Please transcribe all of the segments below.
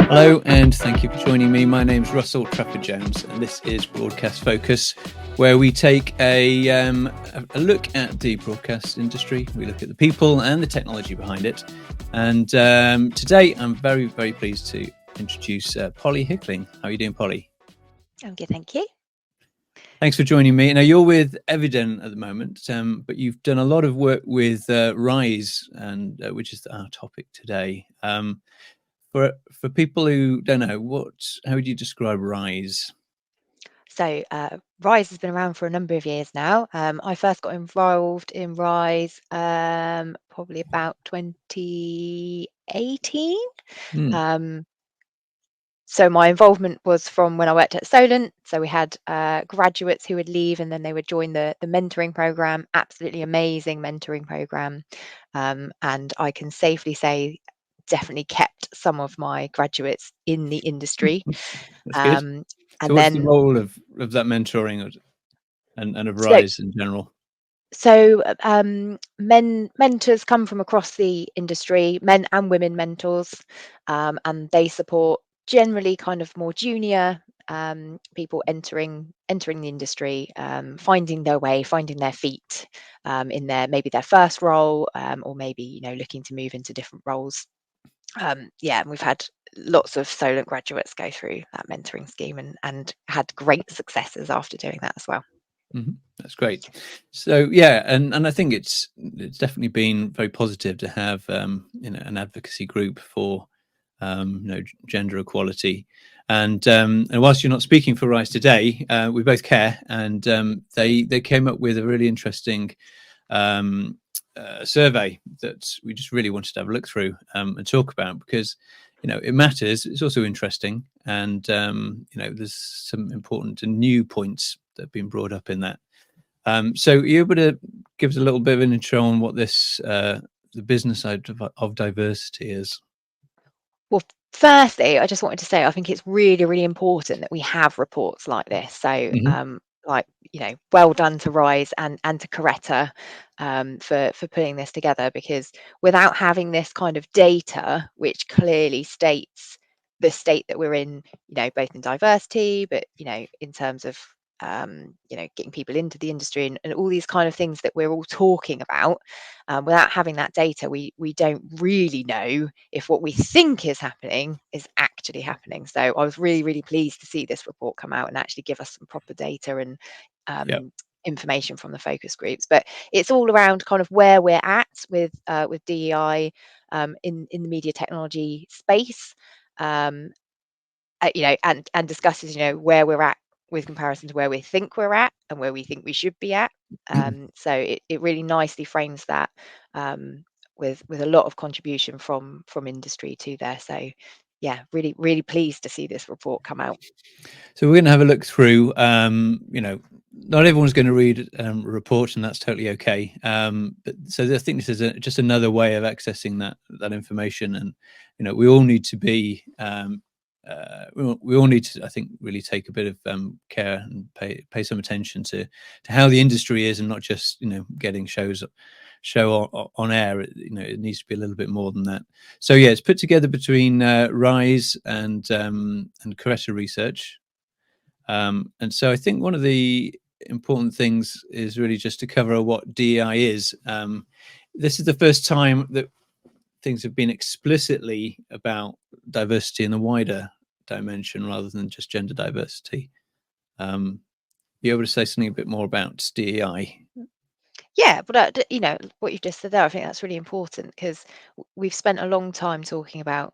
Hello, and thank you for joining me. My name's Russell Trafford-Jones, and this is Broadcast Focus, where we take a look at the broadcast industry. We look at the people and the technology behind it. And today, I'm very, very pleased to introduce Polly Hickling. How are you doing, Polly? I'm good, thank you. Thanks for joining me. Now, you're with Evident at the moment, but you've done a lot of work with Rise, and which is our topic today. For people who don't know, how would you describe Rise? So Rise has been around for a number of years now. I first got involved in Rise probably about 2018. So my involvement was from when I worked at Solent. So we had graduates who would leave and then they would join the mentoring program. Absolutely amazing mentoring program. And I can safely say definitely kept some of my graduates in the industry. That's good. So what's the role of that mentoring and of Rise in general? So mentors come from across the industry, men and women mentors, and they support generally kind of more junior people entering the industry, finding their way, finding their feet in maybe their first role, or maybe looking to move into different roles. And we've had lots of Solent graduates go through that mentoring scheme and had great successes after doing that as well. Mm-hmm. That's great. So and I think it's definitely been very positive to have an advocacy group for gender equality. And whilst you're not speaking for Rise today, we both care, and they came up with a really interesting survey that we just really wanted to have a look through and talk about, because it matters. It's also interesting, and there's some important and new points that have been brought up in that. So are you able to give us a little bit of an intro on what this the business side of diversity is? Well, firstly, I just wanted to say I think it's really, really important that we have reports like this. So, well done to Rise and to Coretta for putting this together, because without having this kind of data, which clearly states the state that we're in, both in diversity, but in terms of getting people into the industry and all these kind of things that we're all talking about, without having that data, we don't really know if what we think is happening is actually happening. So I was really, really pleased to see this report come out and actually give us some proper data and information from the focus groups. But it's all around kind of where we're at with DEI in the media technology space, and discusses where we're at with comparison to where we think we're at and where we think we should be at. So it really nicely frames that with a lot of contribution from industry to there. So really, really pleased to see this report come out. So we're going to have a look through. Not everyone's going to read a report, and that's totally okay. But so I think this is just another way of accessing that information, and we all need to be. We all need to, I think, really take a bit of care and pay some attention to how the industry is, and not just getting show on air. It needs to be a little bit more than that. So it's put together between Rise and Coretta Research, and so I think one of the important things is really just to cover what DEI is. This is the first time that things have been explicitly about diversity in the wider dimension rather than just gender diversity. Be able to say something a bit more about DEI? Yeah, but what you've just said there, I think that's really important, because we've spent a long time talking about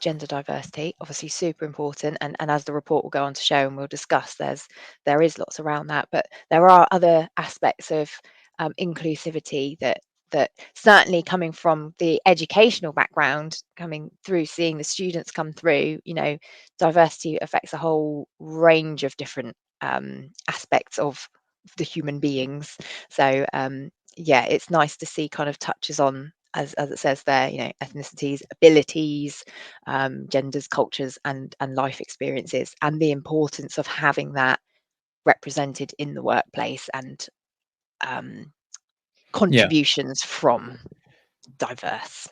gender diversity, obviously super important, and as the report will go on to show and we'll discuss, there is lots around that, but there are other aspects of inclusivity that certainly, coming from the educational background, coming through, seeing the students come through, diversity affects a whole range of different aspects of the human beings. So it's nice to see kind of touches on, as it says there, ethnicities, abilities, genders, cultures, and life experiences, and the importance of having that represented in the workplace, and contributions from. diverse?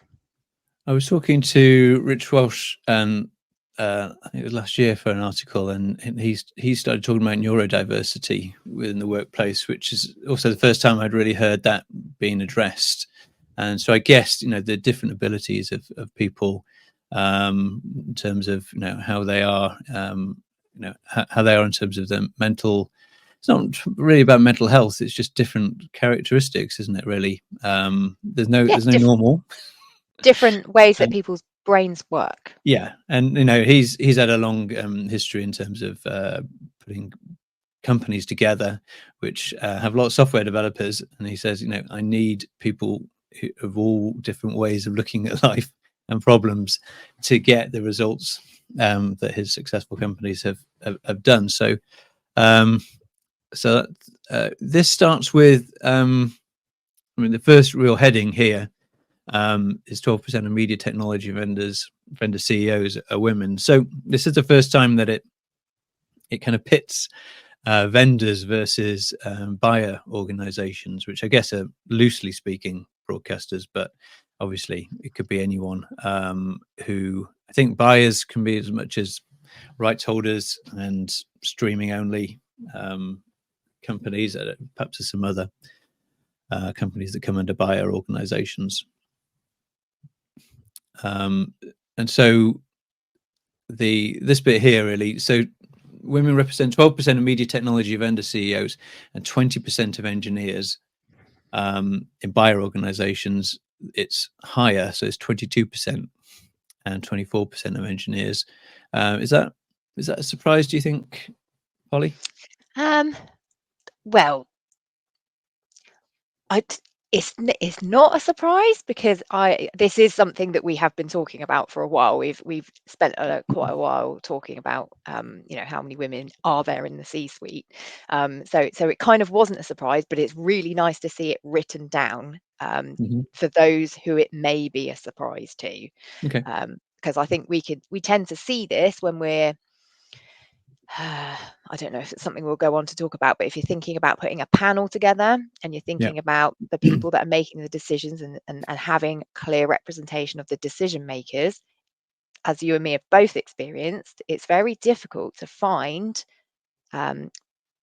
I was talking to Rich Welsh, and I think it was last year for an article, and he started talking about neurodiversity within the workplace, which is also the first time I'd really heard that being addressed. And so I guess the different abilities of people, in terms of how they are, how they are in terms of the mental. It's not really about mental health. It's just different characteristics, isn't it? Really, there's no Yeah, normal. different ways that And people's brains work. yeah, and he's had a long history in terms of putting companies together, which have a lot of software developers, and he says, I need people of all different ways of looking at life and problems to get the results that his successful companies have done. So, this starts with, the first real heading here is 12% of media technology vendor CEOs are women. So this is the first time that it kind of pits vendors versus buyer organizations, which I guess are loosely speaking broadcasters, but obviously it could be anyone. Who I think buyers can be as much as rights holders and streaming only companies. Perhaps there's some other companies that come under buyer organizations. And so this bit here really, so women represent 12% of media technology vendor CEOs and 20% of engineers. In buyer organizations, it's higher, so it's 22% and 24% of engineers. Is that a surprise, do you think, Polly? Well, it's not a surprise, because this is something that we have been talking about for a while. We've spent quite a while talking about how many women are there in the C-suite. So it kind of wasn't a surprise, but it's really nice to see it written down for those who it may be a surprise to. Okay. Because I think we tend to see this when we're I don't know if it's something we'll go on to talk about, but if you're thinking about putting a panel together and you're Yeah. thinking about the people that are making the decisions and having clear representation of the decision makers, as you and me have both experienced, it's very difficult to find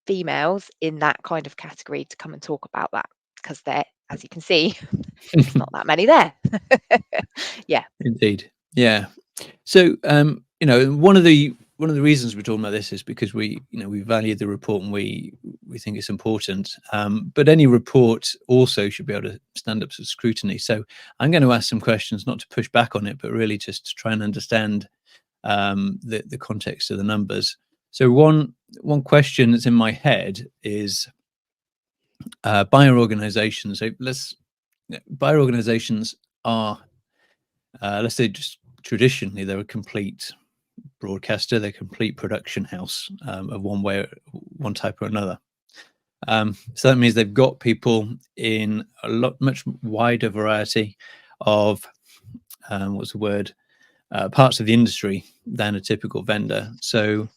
females in that kind of category to come and talk about that, because there, as you can see, there's not that many there. Yeah. Indeed. Yeah. So, one of the reasons we're talking about this is because we value the report and we think it's important. But any report also should be able to stand up to scrutiny. So I'm going to ask some questions, not to push back on it, but really just to try and understand the context of the numbers. So one question that's in my head is buyer organizations. So buyer organizations are, let's say, just traditionally, they're a complete broadcaster, they're a complete production house of one type or another. So that means they've got people in a much wider variety of parts of the industry than a typical vendor. So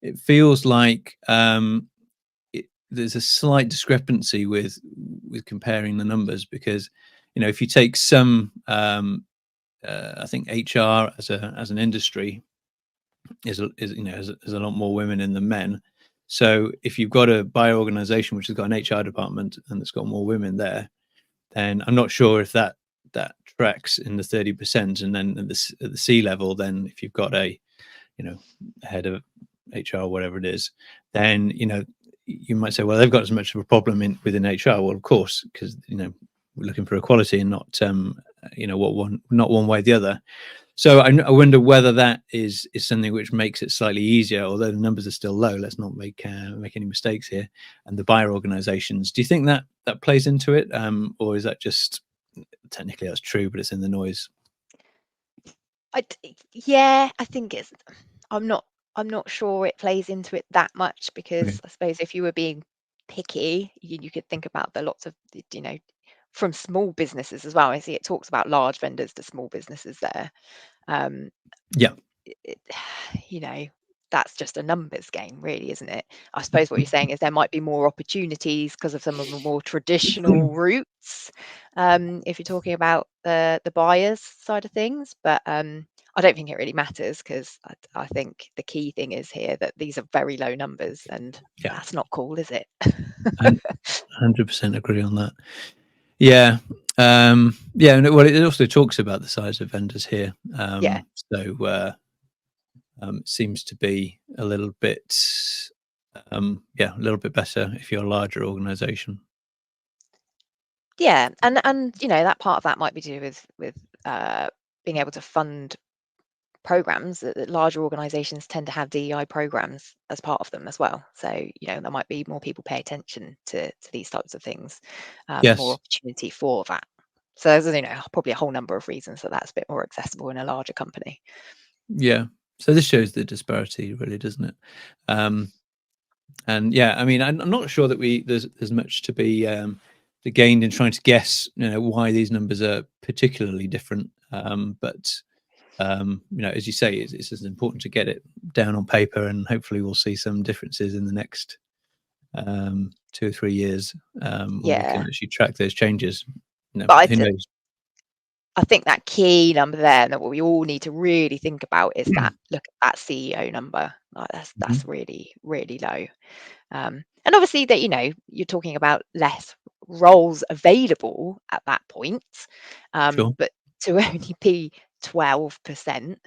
it feels like there's a slight discrepancy with comparing the numbers, because if you take some, I think HR as an industry is a lot more women in than men. So if you've got a buyer organization which has got an HR department and it's got more women there, then I'm not sure if that tracks in the 30%. And then at the C level, then if you've got a head of HR or whatever it is, then you might say, well, they've got as much of a problem within HR. Well, of course, because we're looking for equality and not not one way or the other. So I wonder whether that is something which makes it slightly easier, although the numbers are still low. Let's not make any mistakes here. And the buyer organizations, do you think that plays into it, or is that just technically that's true, but it's in the noise? Yeah, I think it's. I'm not sure it plays into it that much, because Okay. I suppose if you were being picky, you could think about the lots of from small businesses as well. I see it talks about large vendors to small businesses there. Um, Yeah. it, you know, that's just a numbers game, really, isn't it? I suppose what you're saying is there might be more opportunities because of some of the more traditional routes, if you're talking about the buyers side of things. But I don't think it really matters, because I think the key thing is here that these are very low numbers, and Yeah, that's not cool, is it? and 100% agree on that. Yeah. Yeah, and it also talks about the size of vendors here. Yeah. So it seems to be a little bit, yeah, a little bit better if you're a larger organisation. Yeah, and that part of that might be to do with being able to fund programs. That larger organizations tend to have DEI programs as part of them as well. So, there might be more people pay attention to these types of things, more Yes. opportunity for that. So there's, probably a whole number of reasons that that's a bit more accessible in a larger company. Yeah. So this shows the disparity, really, doesn't it? And yeah, I mean, I'm not sure that there's much to be gained in trying to guess, why these numbers are particularly different. But as you say, it's just important to get it down on paper, and hopefully we'll see some differences in the next 2 or 3 years, where we can Yeah, actually track those changes. but Who knows? I think that key number there, and that what we all need to really think about, is that look at that CEO number. Like, that's Mhm. really, really low. And obviously that, you're talking about less roles available at that point, Sure. but to only be 12%,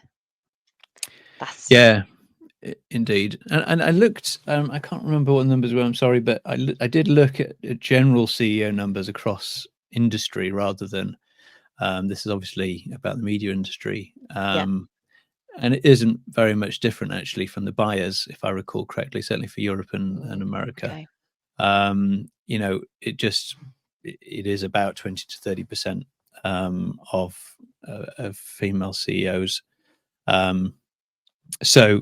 that's Yeah. Indeed, and I looked. I can't remember what the numbers were. I'm sorry, but I did look at general CEO numbers across industry rather than. This is obviously about the media industry, yeah. and it isn't very much different actually from the buyers, if I recall correctly. Certainly for Europe and America, Okay. it is about 20 to 30% of female CEOs. Um, so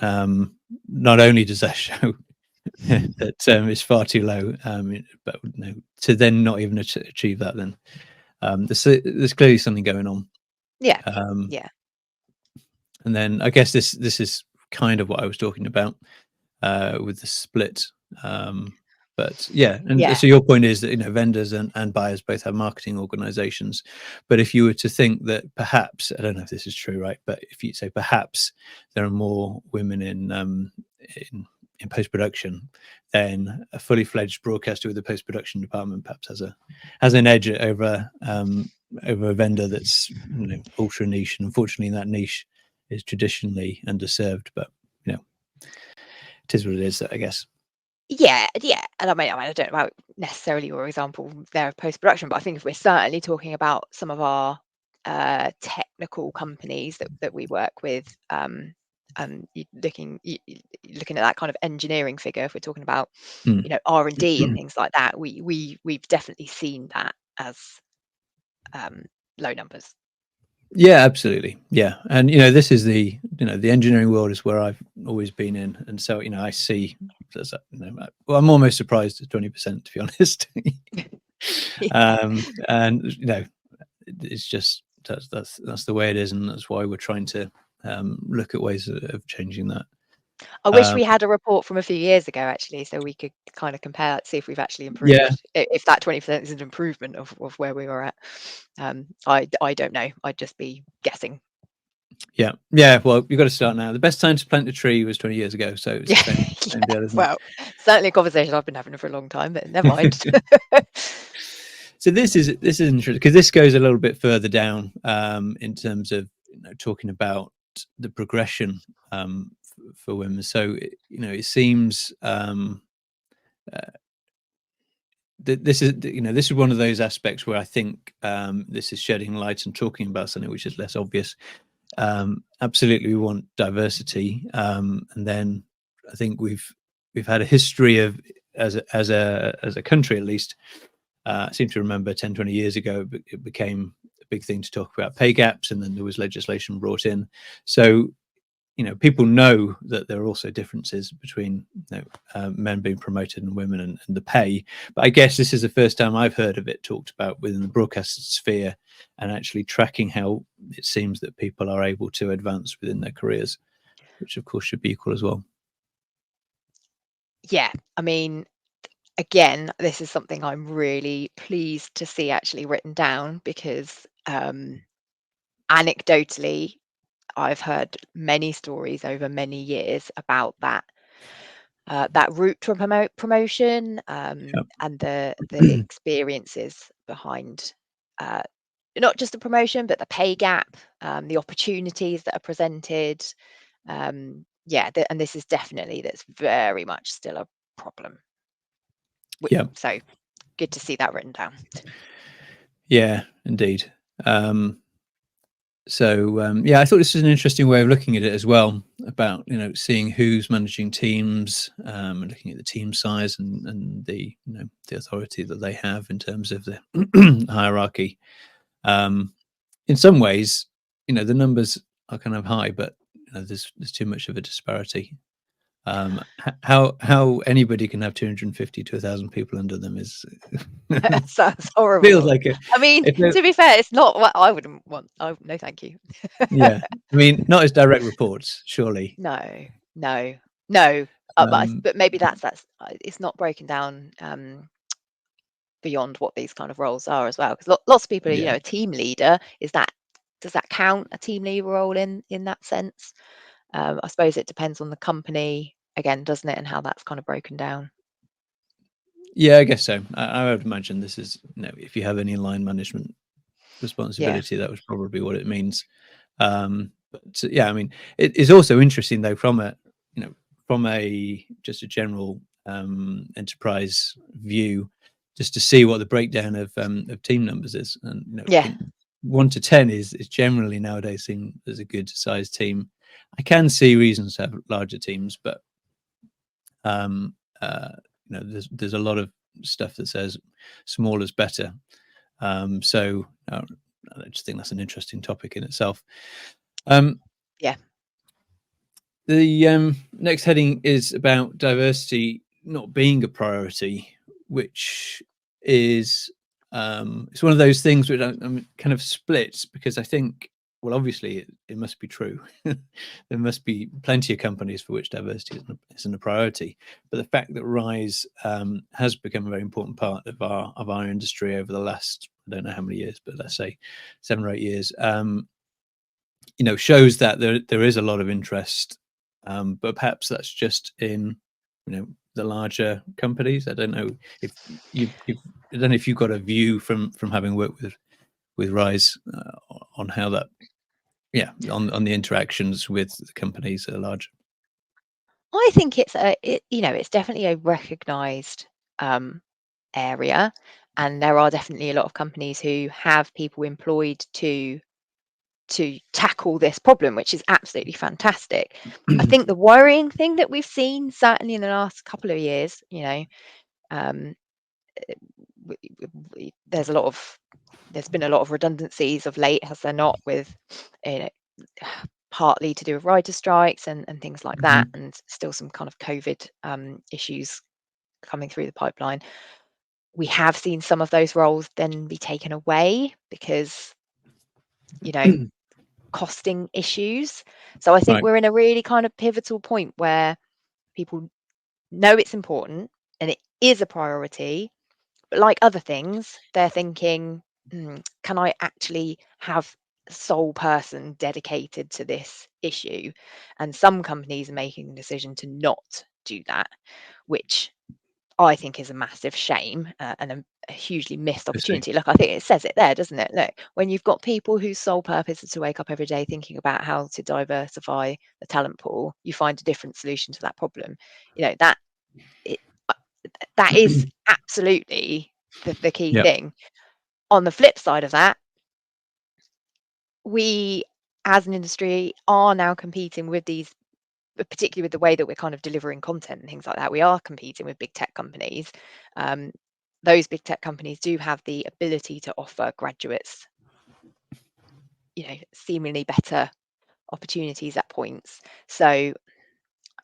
not only does that show that it's far too low, but to then not even achieve that, then there's clearly something going on. Yeah. Um, Yeah. and then I guess this is kind of what I was talking about with the split. But yeah, and Yeah. so your point is that vendors and buyers both have marketing organizations. But if you were to think that perhaps, I don't know if this is true, right? But if you say perhaps there are more women in post production, then a fully fledged broadcaster with a post production department perhaps has an edge over a vendor that's ultra niche, and unfortunately that niche is traditionally underserved. But it is what it is, I guess. Yeah, yeah, and I don't know about necessarily your example there of post-production, but I think if we're certainly talking about some of our technical companies that we work with, looking at that kind of engineering figure, if we're talking about Mm. R&D and things like that, we've definitely seen that as low numbers. Yeah, absolutely. Yeah, and this is the engineering world is where I've always been in, and so I see. Well, I'm almost surprised at 20%, to be honest. Yeah. And it's just that's the way it is, and that's why we're trying to look at ways of changing that. I wish Um, we had a report from a few years ago, actually, so we could kind of compare that, see if we've actually yeah, improved. If that 20% is an improvement of where we were at. I don't know. I'd just be guessing. yeah. Well, you've got to start now. The best time to plant a tree was 20 years ago, so it's Yeah, the same yeah. deal, isn't Well, certainly a conversation I've been having for a long time, but never mind. it? So this is interesting because this goes a little bit further down in terms of talking about the progression for women. So it seems this is one of those aspects where I think this is shedding light and talking about something which is less obvious. Absolutely, we want diversity, and then I think we've had a history of as a country at least. I seem to remember 10, 20 years ago, it became a big thing to talk about pay gaps, and then there was legislation brought in. So, people know that there are also differences between men being promoted and women and the pay. But I guess this is the first time I've heard of it talked about within the broadcast sphere, and actually tracking how it seems that people are able to advance within their careers. which of course should be equal as well. Yeah, I mean, again, this is something I'm really pleased to see actually written down, because anecdotally, I've heard many stories over many years about that route to promotion, Yep. and the experiences behind not just the promotion, but the pay gap, the opportunities that are presented. Yeah, and this is that's very much still a problem. Yeah, So good to see that written down. yeah, indeed. Yeah, I thought this was an interesting way of looking at it as well, about seeing who's managing teams, and looking at the team size and the the authority that they have in terms of the hierarchy. In some ways, the numbers are kind of high, but there's too much of a disparity. How anybody can have 250 to 1,000 people under them is Sounds feels horrible. like a I mean, if to be fair, it's not what I wouldn't want. No, thank you. yeah. I mean, not as direct reports, surely. No, no, no. Um, But maybe that's it's not broken down beyond what these kind of roles are as well. Because lots of people, yeah. a team leader, does that count, a team leader role in that sense? I suppose it depends on the company again, doesn't it, and how that's kind of broken down. Yeah, I guess so. I would imagine this is, if you have any line management Yeah, responsibility, that was probably what it means. But yeah, I mean, it is also interesting though, from a, from a just a general enterprise view, just to see what the breakdown of team numbers is. And I yeah, think 1 to 10 is generally nowadays seen as a good sized team. I can see reasons to have larger teams, but um, uh, there's a lot of stuff that says small is better. So I just think that's an interesting topic in itself. Um, yeah. the next heading is about diversity not being a priority, which is it's one of those things which I'm kind of split, because I think, well, obviously it must be true. There must be plenty of companies for which diversity isn't a priority, but the fact that Rise has become a very important part of our industry over the last, I don't know how many years, but let's say 7 or 8 years, shows that there is a lot of interest, but perhaps that's just in the larger companies. I don't know if I don't know if you've got a view from having worked with Rise on how that, on the interactions with the companies that are large. I think it's definitely a recognised area, and there are definitely a lot of companies who have people employed to tackle this problem, which is absolutely fantastic. I think the worrying thing that we've seen, certainly in the last couple of years, um, there's been a lot of redundancies of late, has there not, with you know partly to do with writer strikes and things like that, Mhm. and still some kind of COVID issues coming through the pipeline. We have seen some of those roles then be taken away because you know costing issues. So I think Right. we're in a really kind of pivotal point where people know it's important and it is a priority, but like other things, they're thinking, can I actually have a sole person dedicated to this issue? And some companies are making the decision to not do that, which I think is a massive shame, and a hugely missed I see. opportunity. Look, I think it says it there, doesn't it? Look, when you've got people whose sole purpose is to wake up every day thinking about how to diversify the talent pool, you find a different solution to that problem. That it, uh, that is absolutely the key Yeah. thing. On the flip side of that, we as an industry are now competing with these, particularly with the way that we're kind of delivering content and things like that. We are competing with big tech companies. Um, those big tech companies do have the ability to offer graduates, seemingly better opportunities at points. So,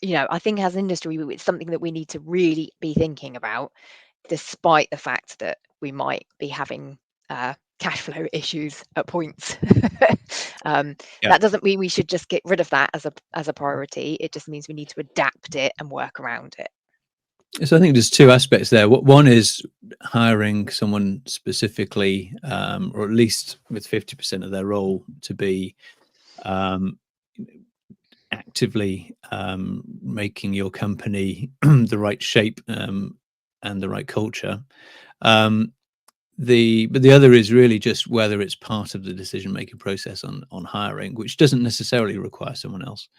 I think as an industry, it's something that we need to really be thinking about, despite the fact that we might be having cash flow issues at points. Yeah. That doesn't mean we should just get rid of that as a priority. It just means we need to adapt it and work around it. So I think there's two aspects there. One is hiring someone specifically, or at least with 50% of their role to be um, actively making your company the right shape and the right culture. But the other is really just whether it's part of the decision making process on hiring, which doesn't necessarily require someone else.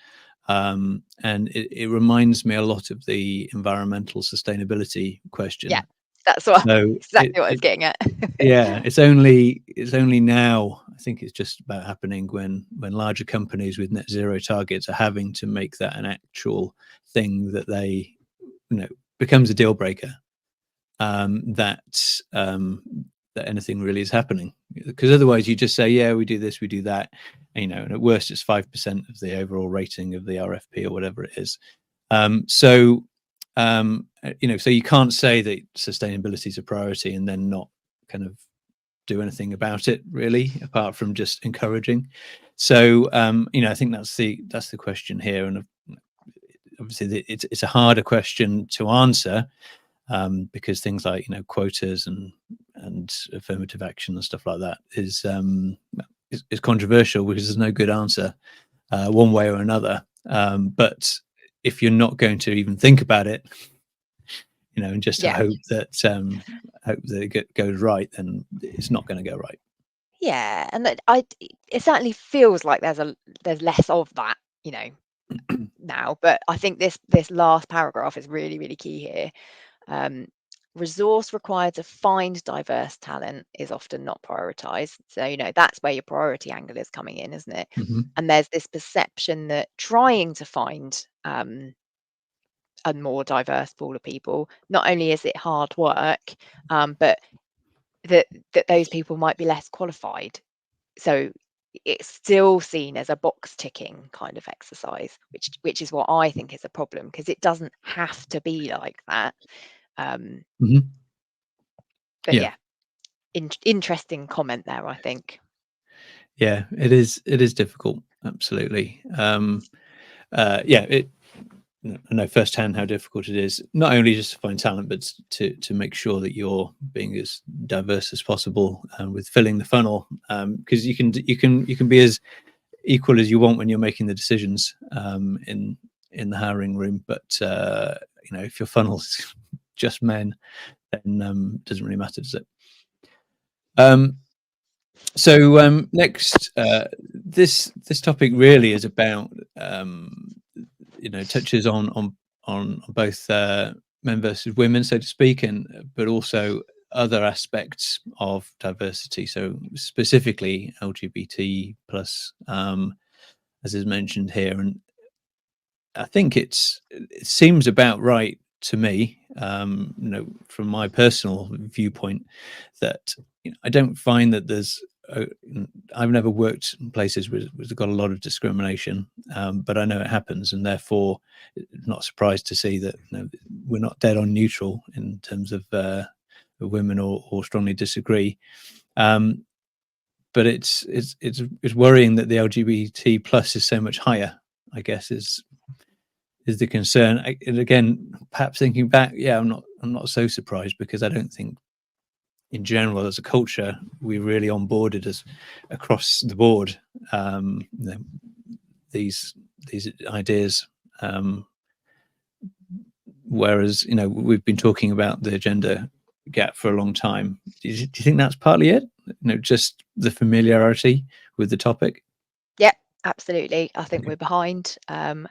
And it reminds me a lot of the environmental sustainability Yeah, question. that's what So exactly what I was getting at. yeah, it's only now, I think it's just about happening when larger companies with net zero targets are having to make that an actual thing that they, becomes a deal breaker. That anything really is happening, because otherwise you just say, yeah, we do this, we do that, and at worst it's 5% of the overall rating of the RFP or whatever it is. So you can't say that sustainability is a priority and then not kind of do anything about it, really, apart from just encouraging. So I think that's the question here. And obviously it's a harder question to answer, because things like quotas and affirmative action and stuff like that is controversial, because there's no good answer one way or another. But if you're not going to even think about it, and just Yeah. hope that it goes right, then it's not going to go right. Yeah, and it certainly feels like there's less of that, now. But I think this last paragraph is really, really key here. Resource required to find diverse talent is often not prioritized. So, that's where your priority angle is coming in, isn't it? Mm-hmm. And there's this perception that trying to find a more diverse pool of people, not only is it hard work, but that those people might be less qualified. So it's still seen as a box ticking kind of exercise, which is what I think is a problem, because it doesn't have to be like that. Mm-hmm. But Yeah. yeah, interesting comment there, I think. Yeah, it is difficult, absolutely. Yeah, I know firsthand how difficult it is, not only just to find talent, but to make sure that you're being as diverse as possible with filling the funnel, because you can be as equal as you want when you're making the decisions in the hiring room, but if your funnel's just men, then it doesn't really matter, does it? So next, this topic really is about touches on both men versus women, so to speak, but also other aspects of diversity. So specifically LGBT plus, as is mentioned here, and I think it seems about right to me, from my personal viewpoint, that I don't find that there's. I've never worked in places where there's got a lot of discrimination, but I know it happens, and therefore, not surprised to see that we're not dead on neutral in terms of women or strongly disagree. But it's worrying that the LGBT plus is so much higher, I guess, is the concern. And again, perhaps thinking back, yeah, I'm not so surprised, because I don't think, in general, as a culture, we're really onboarded as across the board, these ideas. Whereas we've been talking about the gender gap for a long time. Do you think that's partly it? Just the familiarity with the topic. Yep, absolutely. I think we're behind, and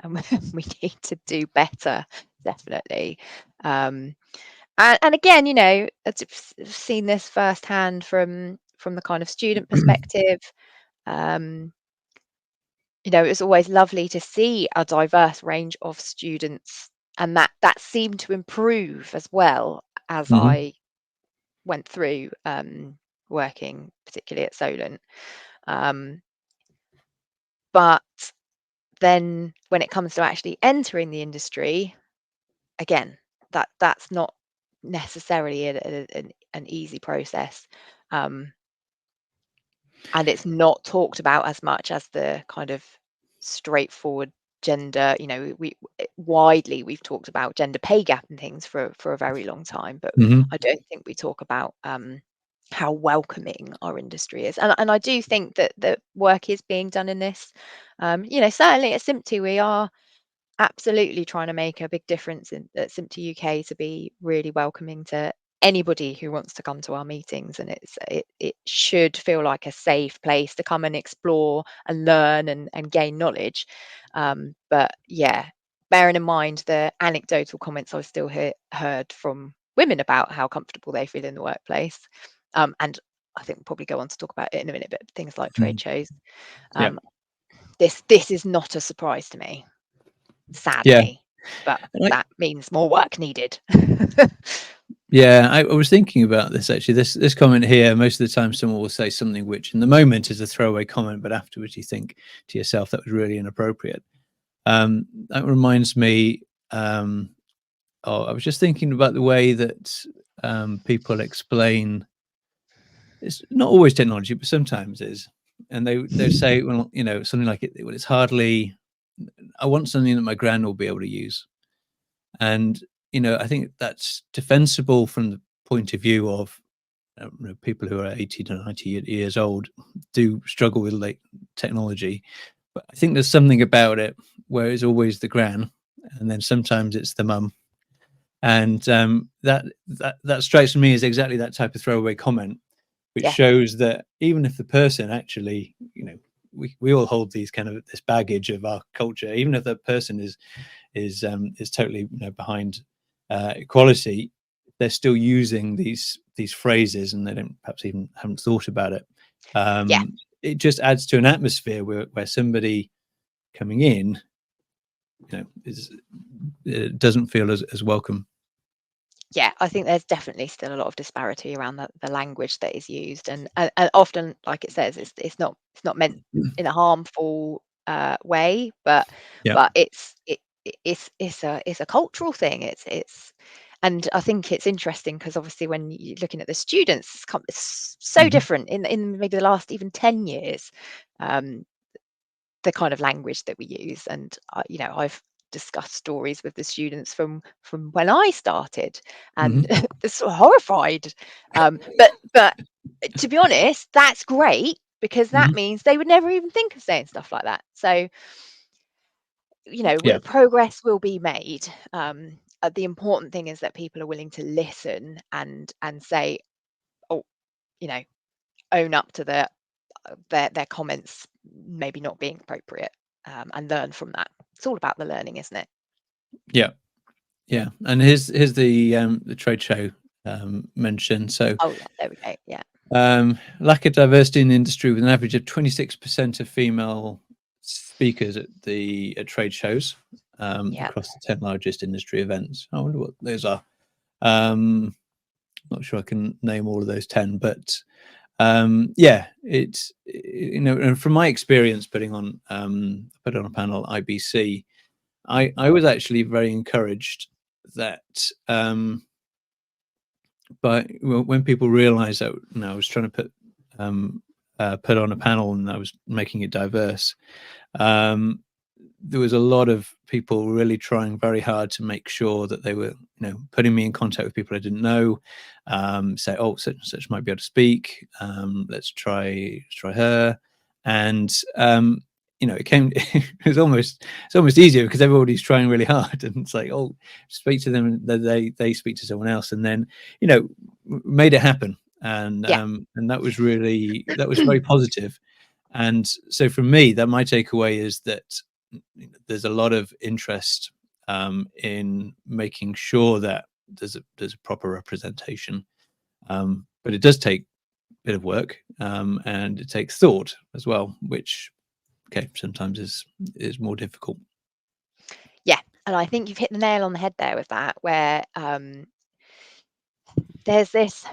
we need to do better, definitely. And again, I've seen this firsthand from the kind of student perspective. It's always lovely to see a diverse range of students, and that seemed to improve as well as Mm-hmm. I went through working, particularly at Solent. Um, but then when it comes to actually entering the industry, again, that's not necessarily an easy process. and it's not talked about as much as the kind of straightforward gender. Widely we've talked about gender pay gap and things for a very long time, but I don't think we talk about how welcoming our industry is, and I do think that the work is being done in this. Certainly at SIMPTE we are absolutely trying to make a big difference at SIMPTE UK to be really welcoming to anybody who wants to come to our meetings, and it should feel like a safe place to come and explore and learn and gain knowledge. But yeah, bearing in mind the anecdotal comments I've still heard from women about how comfortable they feel in the workplace, and I think we'll probably go on to talk about it in a minute, but things like trade shows. Yeah. This is not a surprise to me, Yeah. sadly, but that means more work needed. Yeah, I was thinking about this actually. This comment here, most of the time someone will say something which in the moment is a throwaway comment, but afterwards you think to yourself that was really inappropriate. That reminds me, I was just thinking about the way that people explain, it's not always technology, but sometimes is. And they say, well, something like it's hardly, I want something that my gran will be able to use. And, I think that's defensible from the point of view of people who are 80 to 90 years old do struggle with late technology. But I think there's something about it where it's always the gran, and then sometimes it's the mum. And that strikes me as exactly that type of throwaway comment, which Yeah. shows that even if the person actually, we all hold these kind of this baggage of our culture, even if that person is totally behind equality, they're still using these phrases and they don't perhaps even haven't thought about it. Yeah. It just adds to an atmosphere where somebody coming in doesn't feel as welcome. Yeah, I think there's definitely still a lot of disparity around the language that is used, and often, like it says, it's not meant in a harmful way, but Yeah. it's a cultural thing. And I think it's interesting because obviously when you're looking at the students, it's so different in maybe the last even 10 years, the kind of language that we use. And I've discussed stories with the students from when I started, and they're sort of horrified. But to be honest, that's great, because that means they would never even think of saying stuff like that. So Yeah. progress will be made. The important thing is that people are willing to listen and say, oh, own up to their comments maybe not being appropriate, and learn from that. It's all about the learning, isn't it? Yeah. Yeah. And here's the trade show mention. So Oh yeah, there we go. Yeah. lack of diversity in the industry, with an average of 26% of female speakers at trade shows Yeah. across the 10 largest industry events. I wonder what those are. Not sure I can name all of those 10, but yeah, it's and from my experience putting on a panel at IBC, I was actually very encouraged that but when people realized that I was trying to put on a panel and I was making it diverse, there was a lot of people really trying very hard to make sure that they were, putting me in contact with people I didn't know, say, oh, such and such might be able to speak. Let's try her. And, it's almost easier because everybody's trying really hard, and it's like, oh, speak to them, and they speak to someone else, and then, made it happen. And, Yeah. and that was very positive. And so for me, that my takeaway is that there's a lot of interest in making sure that there's a proper representation, but it does take a bit of work, and it takes thought as well, which sometimes is more difficult. Yeah. And I think you've hit the nail on the head there with that, where there's this.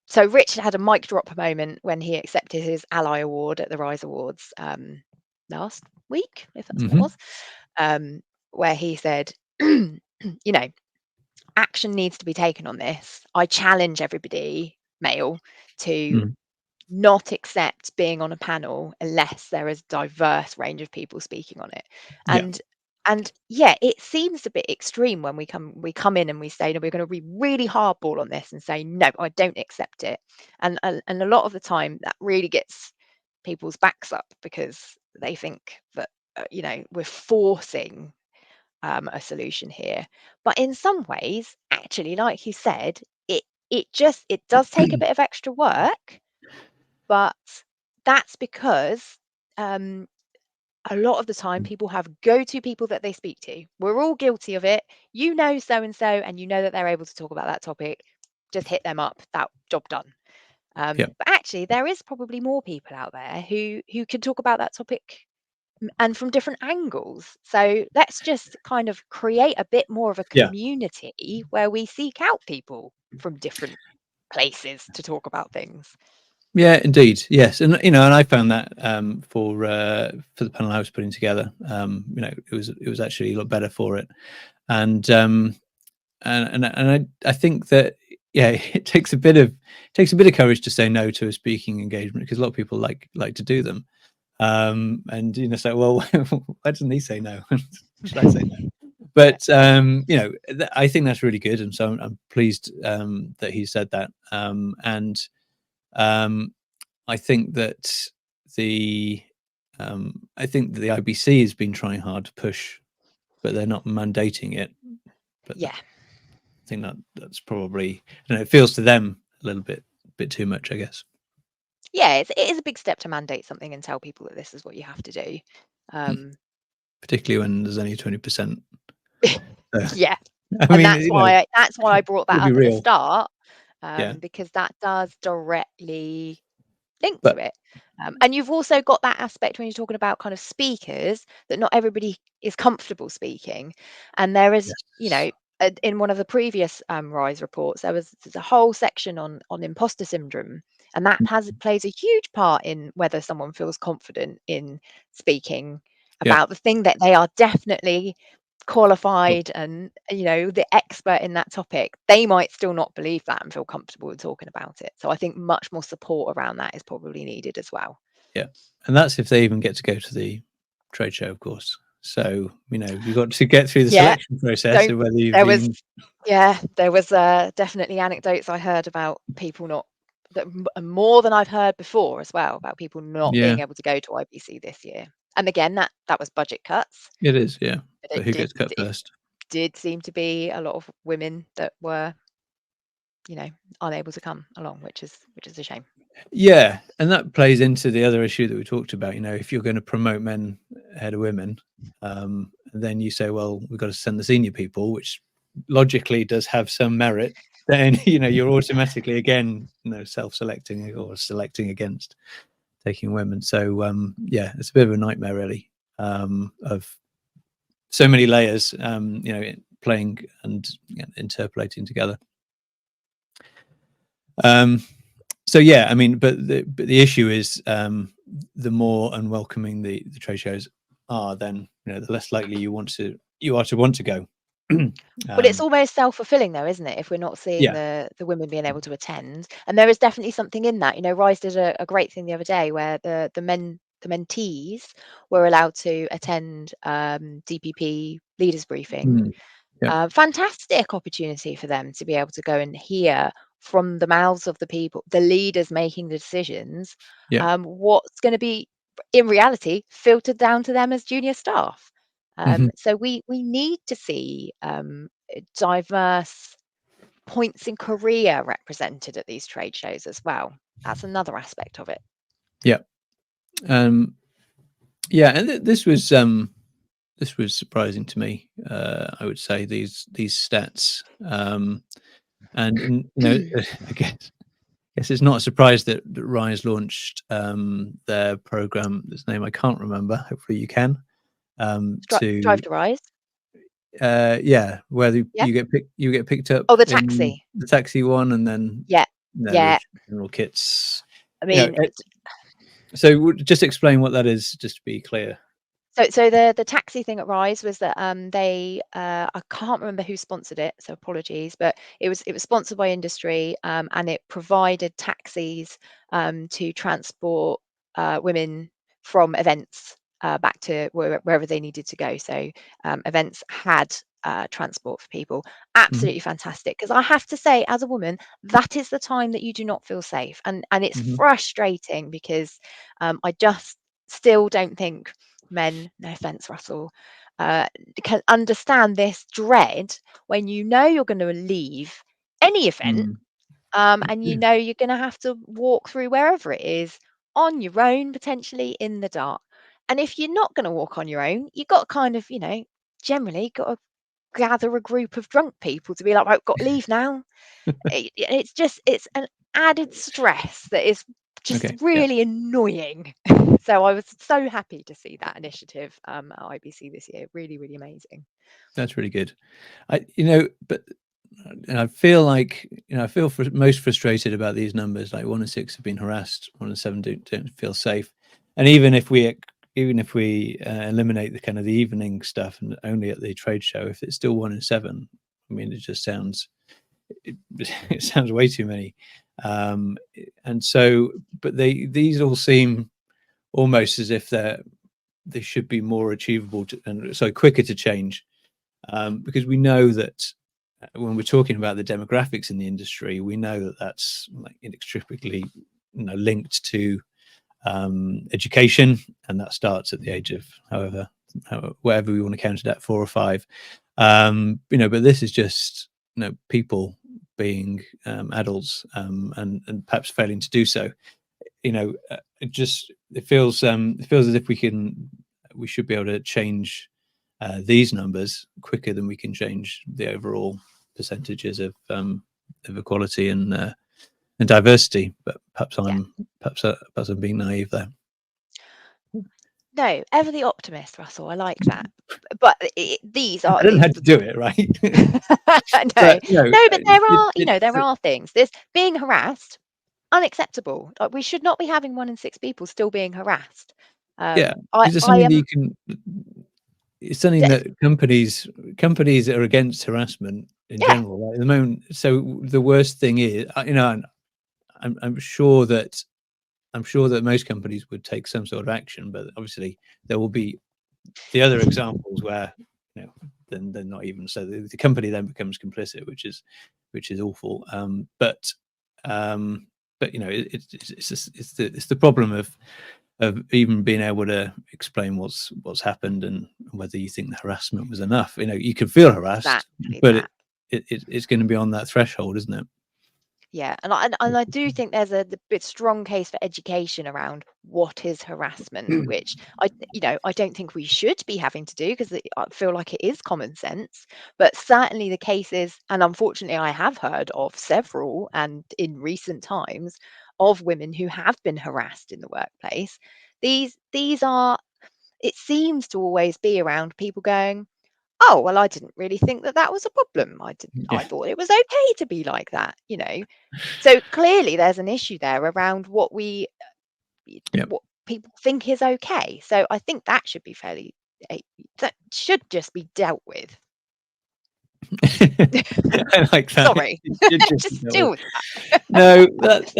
So Richard had a mic drop moment when he accepted his Ally Award at the Rise Awards last week, if that's when it was, where he said, action needs to be taken on this. I challenge everybody, male, to not accept being on a panel unless there is a diverse range of people speaking on it. Yeah. And yeah, it seems a bit extreme when we come in and we say, no, we're going to be really hardball on this and say, no, I don't accept it. And a lot of the time that really gets people's backs up because they think that we're forcing a solution here. But in some ways, actually, like you said, it does take a bit of extra work, but that's because um, a lot of the time people have go-to people that they speak to. We're all guilty of it. You know so and so, and you know that they're able to talk about that topic. Just hit them up. That job done. Yeah. But actually, there is probably more people out there who can talk about that topic and from different angles. So let's just kind of create a bit more of a Yeah. community where we seek out people from different places to talk about things. Yeah, indeed. Yes, and and I found that for the panel I was putting together, it was actually a lot better for it, and I think that yeah, it takes a bit of courage to say no to a speaking engagement because a lot of people like to do them, and so well, why doesn't he say no? Should I say no? But I think that's really good, and so I'm pleased that he said that, and um, I think that the the IBC has been trying hard to push, but they're not mandating it. But Yeah. I think that's probably it feels to them a little bit too much, I guess. Yeah, it is a big step to mandate something and tell people that this is what you have to do. Um, Particularly when there's only 20%. yeah, I and mean, that's why I brought that it'll be up at the real. start, Yeah, because that does directly link to but it. And you've also got that aspect when you're talking about kind of speakers that not everybody is comfortable speaking. And there is, yes, in one of the previous RISE reports, there's a whole section on imposter syndrome, and that plays a huge part in whether someone feels confident in speaking yeah, about the thing that they are definitely qualified and the expert in that topic. They might still not believe that and feel comfortable with talking about it. So I think much more support around that is probably needed as well. yeah, and that's if they even get to go to the trade show, of course. So you've got to get through the Yeah, selection process don't of whether you've there was even there was definitely anecdotes I heard about people not more than I've heard before as well, about people not yeah. being able to go to IBC this year. And again, that was budget cuts, It is, yeah. but But who gets cut it first? did seem to be a lot of women that were unable to come along, which is a shame. Yeah, and that plays into the other issue that we talked about. If you're going to promote men ahead of women, then you say, well, we've got to send the senior people, which logically does have some merit. Then you're automatically again self-selecting or selecting against taking women. So yeah, it's a bit of a nightmare really, of so many layers, playing and interpolating together. So yeah, I mean, but the issue is, the more unwelcoming the trade shows are, then the less likely you are to want to go. Well, it's um, almost self-fulfilling though, isn't it? If we're not seeing yeah, the women being able to attend, and there is definitely something in that. Rise did a great thing the other day where the mentees were allowed to attend DPP leaders briefing. mm, yeah, Fantastic opportunity for them to be able to go and hear from the mouths of the people, the leaders making the decisions, yeah, what's going to be, in reality, filtered down to them as junior staff. hmm, So we need to see diverse points in career represented at these trade shows as well. That's another aspect of it. yeah, yeah. And this was surprising to me. I would say these stats, and I guess it's not a surprise that Rise launched their program. This name I can't remember. Hopefully you can. Drive To to Rise. yeah, whether Yeah. you get picked up Oh, the in taxi. the taxi one, and then Yeah. the Yeah. general kits. I mean, So just explain what that is, just to be clear. So the taxi thing at Rise was that they I can't remember who sponsored it, so apologies, but it was sponsored by industry, and it provided taxis to transport women from events back to wherever they needed to go. So events had transport for people. Mhm, Absolutely fantastic. Because I have to say, as a woman, that is the time that you do not feel safe, and it's mhm, frustrating because I just still don't think men, no offense, Russell, uh, can understand this dread when you know you're going to leave any event, mm. and you Yeah. know you're going to have to walk through wherever it is on your own, potentially in the dark. And if you're not going to walk on your own, you've got kind of, generally got to gather a group of drunk people to be like, right, got to leave now. It's an added stress that is just Okay. Yeah. really annoying. So I was so happy to see that initiative at IBC this year. Really, really amazing. That's really good. But and I feel like I feel most frustrated about these numbers. Like 1 in 6 have been harassed, 1 in 7 don't feel safe, and even if we eliminate the kind of the evening stuff and only at the trade show, if it's still 1 in 7, I mean, it just sounds it, it sounds way too many. And so, but these all seem almost as if they should be more achievable and so quicker to change, because we know that when we're talking about the demographics in the industry, we know that that's like inextricably linked to education, and that starts at the age of whatever we want to count it at, 4 or 5. But this is just people being adults, and perhaps failing to do so. It feels as if we should be able to change these numbers quicker than we can change the overall percentages of equality and diversity. But perhaps Yeah. I'm being naive there. No, ever the optimist, Russell. I like that. But these I are don't know these how are to the do it right, no, but no, no, but there it's are things. There's being harassed, unacceptable. Like, we should not be having 1 in 6 people still being harassed. yeah. I Is there I something that am you can? It's something that companies are against harassment in yeah, general, right? At the moment. So the worst thing is, I'm sure that most companies would take some sort of action, but obviously there will be the other examples where then they're not even, so the company then becomes complicit, which is awful. It's the problem of even being able to explain what's happened and whether you think the harassment was enough. You could feel harassed, exactly but that. it's going to be on that threshold, isn't it? Yeah, and I do think there's a bit strong case for education around what is harassment, which I don't think we should be having to do because I feel like it is common sense. But certainly the cases, and unfortunately I have heard of several, and in recent times, of women who have been harassed in the workplace. These are, it seems to always be around people going, oh, well, I didn't really think that that was a problem. I Yeah. thought it was okay to be like that. So clearly there's an issue there around Yeah. what people think is okay. So I think that should be eh, that should just be dealt with. I like that. Sorry, It just just deal with no, that's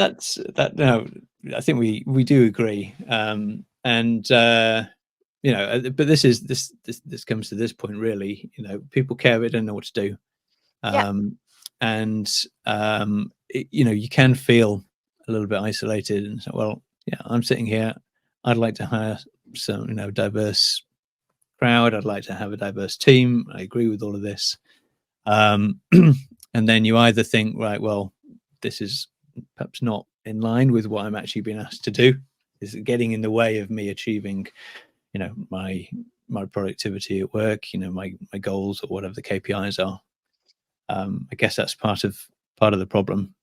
that. No, I think we do agree. And but this comes to this point really. People care but don't know what to do. yeah, And you can feel a little bit isolated and say, well, yeah, I'm sitting here. I'd like to hire some diverse crowd. I'd like to have a diverse team. I agree with all of this. Um, and then you either think, right, well, this is perhaps not in line with what I'm actually being asked to do. Is it getting in the way of me achieving, my productivity at work, my goals or whatever the KPIs are. I guess that's part of the problem.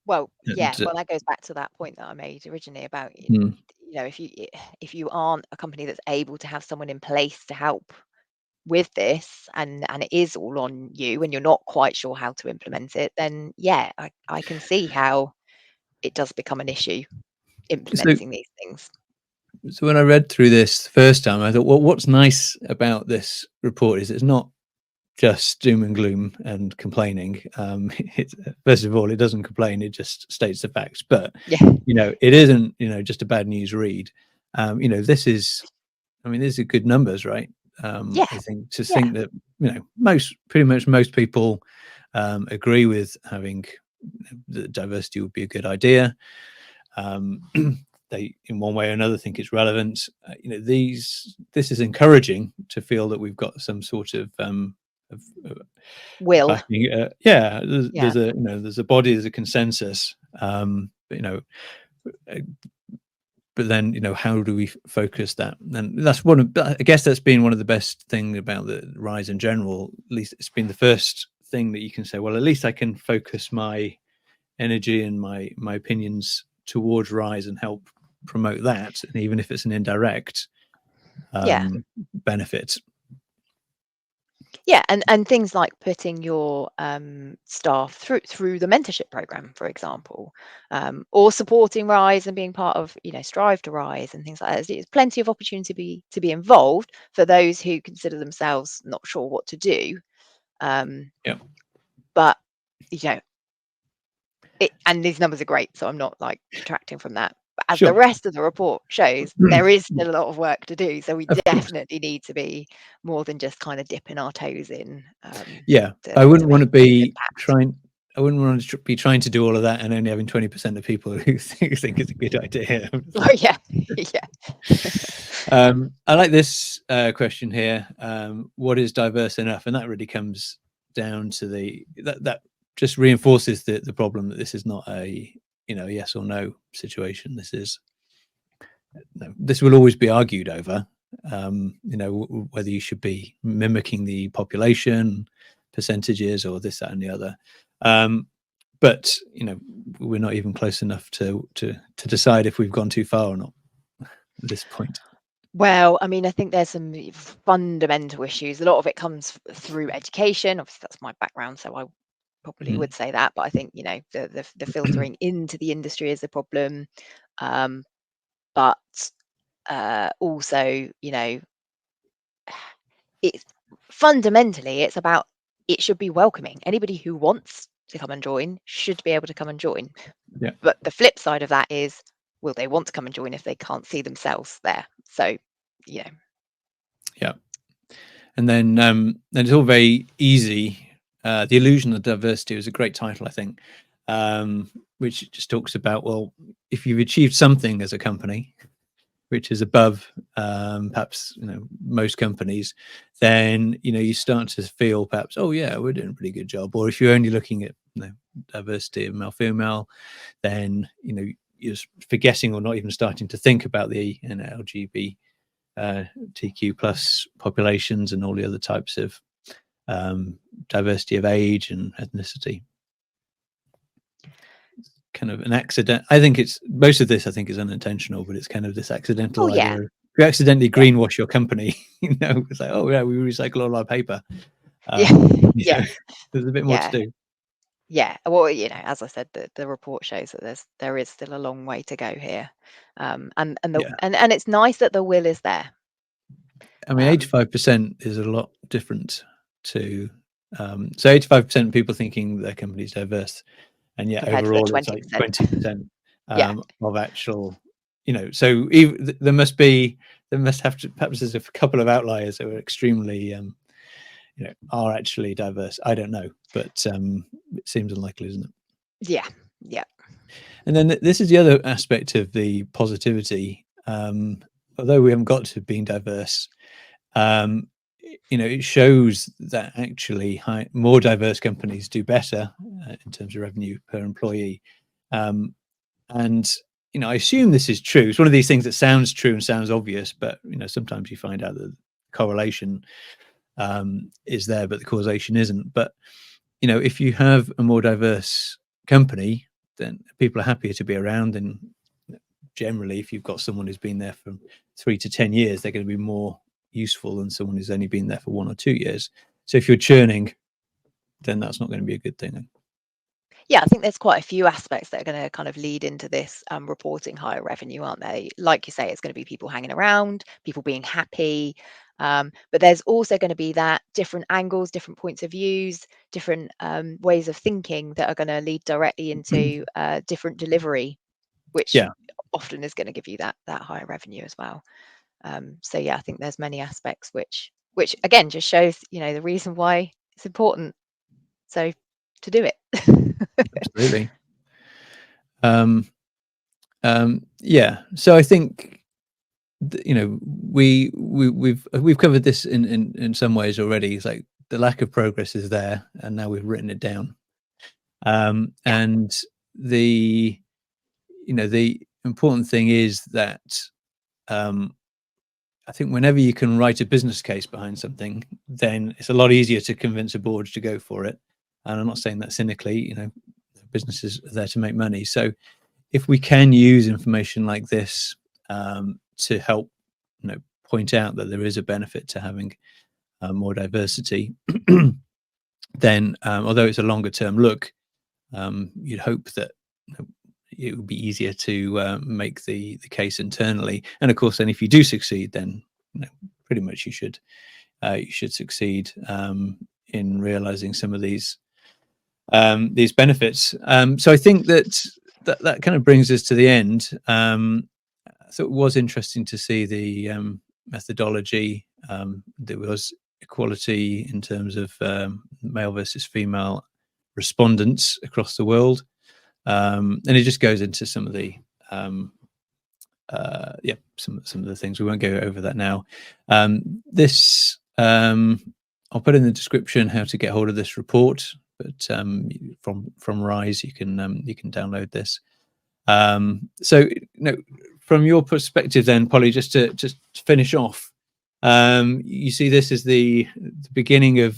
well, yeah, And well, that goes back to that point that I made originally about mm, if you aren't a company that's able to have someone in place to help with this, and it is all on you and you're not quite sure how to implement it, then yeah, I can see how it does become an issue so implementing these things. So when I read through this the first time, I thought, well, what's nice about this report is it's not just doom and gloom and complaining. First of all, it doesn't complain; it just states the facts. But Yeah. it isn't just a bad news read. This is, I mean, these are good numbers, right? Yeah. I think to Yeah. think that pretty much most people agree with having the diversity would be a good idea. They, in one way or another, think it's relevant. This is encouraging to feel that we've got some sort of Will. backing. Yeah. There's a body, there's a consensus. But then how do we focus that? And that's I guess that's been one of the best thing about the Rise in general. At least it's been the first thing that you can say, well, at least I can focus my energy and my opinions towards Rise and help promote that, and even if it's an indirect Yeah. benefit. Yeah, and things like putting your staff through the mentorship program, for example, or supporting Rise and being part of Strive to Rise and things like that. There's plenty of opportunity to be involved for those who consider themselves not sure what to do. Yeah. But and these numbers are great, so I'm not like detracting from that. But as the Sure. rest of the report shows, there is still a lot of work to do. So we Of course. definitely need to be more than just kind of dipping our toes in. Yeah, To I wouldn't make want to a big be impact. trying. I wouldn't want to be trying to do all of that and only having 20% of people who think it's a good idea. Oh yeah, yeah. I like this question here. What is diverse enough? And that really comes down to that just reinforces the problem that this is not a yes or no situation. This will always be argued over. Whether you should be mimicking the population percentages or this, that, and the other. But we're not even close enough to decide if we've gone too far or not at this point. Well, I mean, I think there's some fundamental issues. A lot of it comes through education. Obviously, that's my background, so I probably would say that. But I think the filtering into the industry is a problem. But also, it's fundamentally it's about it should be welcoming. Anybody who wants to come and join should be able to come and join. Yeah. But the flip side of that is, will they want to come and join if they can't see themselves there? So, Yeah. And then it's all very easy. The Illusion of Diversity was a great title, I think, which just talks about, well, if you've achieved something as a company, which is above perhaps most companies, then you start to feel perhaps, oh yeah, we're doing a pretty good job. Or if you're only looking at diversity of male female, then you're forgetting or not even starting to think about the LGBTQ plus populations and all the other types of diversity of age and ethnicity. Kind of an accident. I think it's most of this. I think is unintentional, but it's kind of this accidental idea. If you accidentally greenwash your company, it's like, oh yeah, we recycle all our paper. yeah, There's a bit more to do. Yeah. Well, as I said, the report shows that there is still a long way to go here, and it's nice that the will is there. I mean, 85% is a lot different to. So 85% of people thinking their company's diverse, and yet Compared to the overall it's like 20% Yeah. of actual. So even, there must have to, perhaps there's a couple of outliers that are extremely are actually diverse. I don't know, but it seems unlikely, isn't it? Yeah. Yeah. And then this is the other aspect of the positivity. Although we haven't got to being diverse, it shows that actually more diverse companies do better in terms of revenue per employee. And I assume this is true. It's one of these things that sounds true and sounds obvious, but sometimes you find out that the correlation is there, but the causation isn't. But if you have a more diverse company, then people are happier to be around. And generally, if you've got someone who's been there for 3 to 10 years, they're going to be more useful than someone who's only been there for 1 or 2 years. So if you're churning, then that's not going to be a good thing. Yeah, I think there's quite a few aspects that are going to kind of lead into this reporting higher revenue, aren't they? Like you say, it's going to be people hanging around, people being happy. But there's also going to be that different angles, different points of views, different ways of thinking that are going to lead directly into different delivery, which Yeah, often is going to give you that higher revenue as well. So yeah, I think there's many aspects which again just shows, the reason why it's important. So to do it. absolutely. Yeah, so I think we've covered this in some ways already. It's like the lack of progress is there, and now we've written it down. Yeah. And the the important thing is that I think whenever you can write a business case behind something, then it's a lot easier to convince a board to go for it. And I'm not saying that cynically. Businesses are there to make money. So if we can use information like this to help, point out that there is a benefit to having more diversity, then although it's a longer term look, you'd hope that it would be easier to make the case internally. And of course, then if you do succeed, then pretty much you should succeed in realizing some of these benefits. So I think that kind of brings us to the end. I thought it was interesting to see the methodology. There was equality in terms of male versus female respondents across the world, and it just goes into some of the some of the things. We won't go over that now. This I'll put in the description how to get hold of this report, but from Rise you can download this. So from your perspective then, Polly, just to finish off, you see this as the beginning of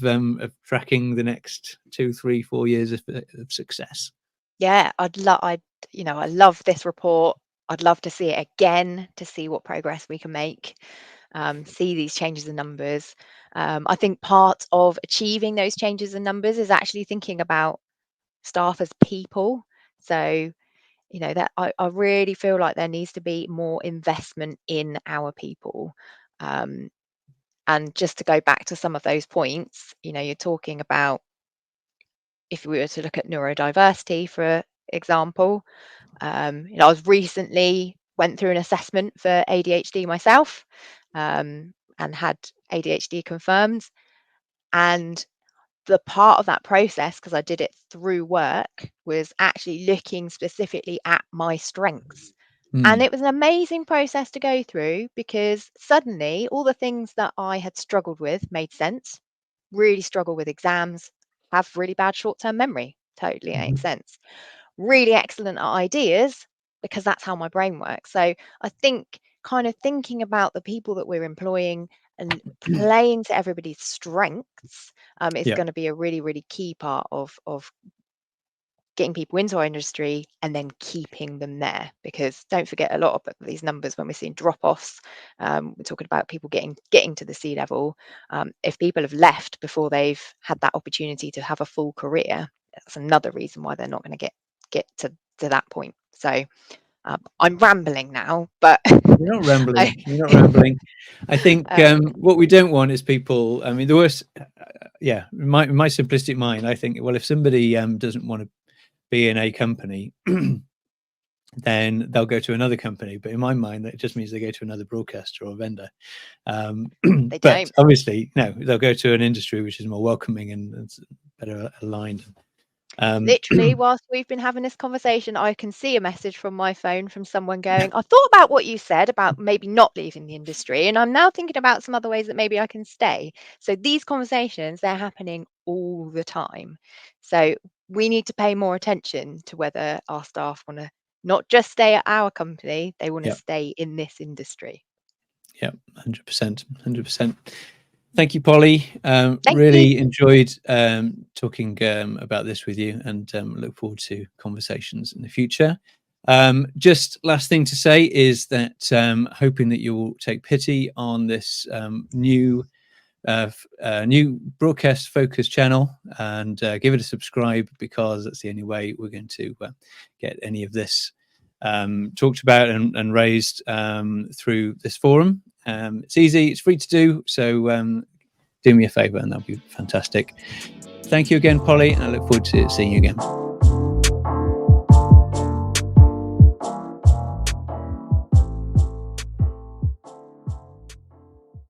tracking the next 2, 3, 4 years of success. Yeah, I love this report. I'd love to see it again to see what progress we can make, see these changes in numbers. I think part of achieving those changes in numbers is actually thinking about staff as people. So, that I really feel like there needs to be more investment in our people. And just to go back to some of those points, you're talking about if we were to look at neurodiversity, for example, I was recently went through an assessment for ADHD myself, and had ADHD confirmed. And the part of that process, because I did it through work, was actually looking specifically at my strengths. And Mm. it was an amazing process to go through because suddenly all the things that I had struggled with made sense. Really struggle with exams, have really bad short term memory. Totally makes Mhm. sense. Really excellent at ideas because that's how my brain works. So I think kind of thinking about the people that we're employing and playing to everybody's strengths is Yeah. going to be a really, really key part of getting people into our industry and then keeping them there. Because don't forget, a lot of these numbers, when we're seeing drop-offs, we're talking about people getting to the C level. If people have left before they've had that opportunity to have a full career, that's another reason why they're not going to get to that point. So I'm rambling now, but You're not I, rambling. You're not rambling. I think what we don't want is people. I mean, the worst. Yeah, my simplistic mind, I think. Well, if somebody doesn't want to be in a company, then they'll go to another company. But in my mind, that just means they go to another broadcaster or vendor. they But don't. obviously, no, they'll go to an industry which is more welcoming and better aligned. Literally, whilst we've been having this conversation, I can see a message from my phone from someone going, I thought about what you said about maybe not leaving the industry, and I'm now thinking about some other ways that maybe I can stay. So these conversations, they're happening all the time. So we need to pay more attention to whether our staff want to not just stay at our company, they want to Yeah, stay in this industry. yeah, 100%, 100%. Thank you, Polly. Thank you. Really enjoyed talking about this with you, and look forward to conversations in the future. Just last thing to say is that hoping that you will take pity on this new new broadcast focus channel, and give it a subscribe, because that's the only way we're going to get any of this talked about and raised through this forum. It's easy, it's free to do, so do me a favor and that'll be fantastic. Thank you again, Polly, and I look forward to seeing you again.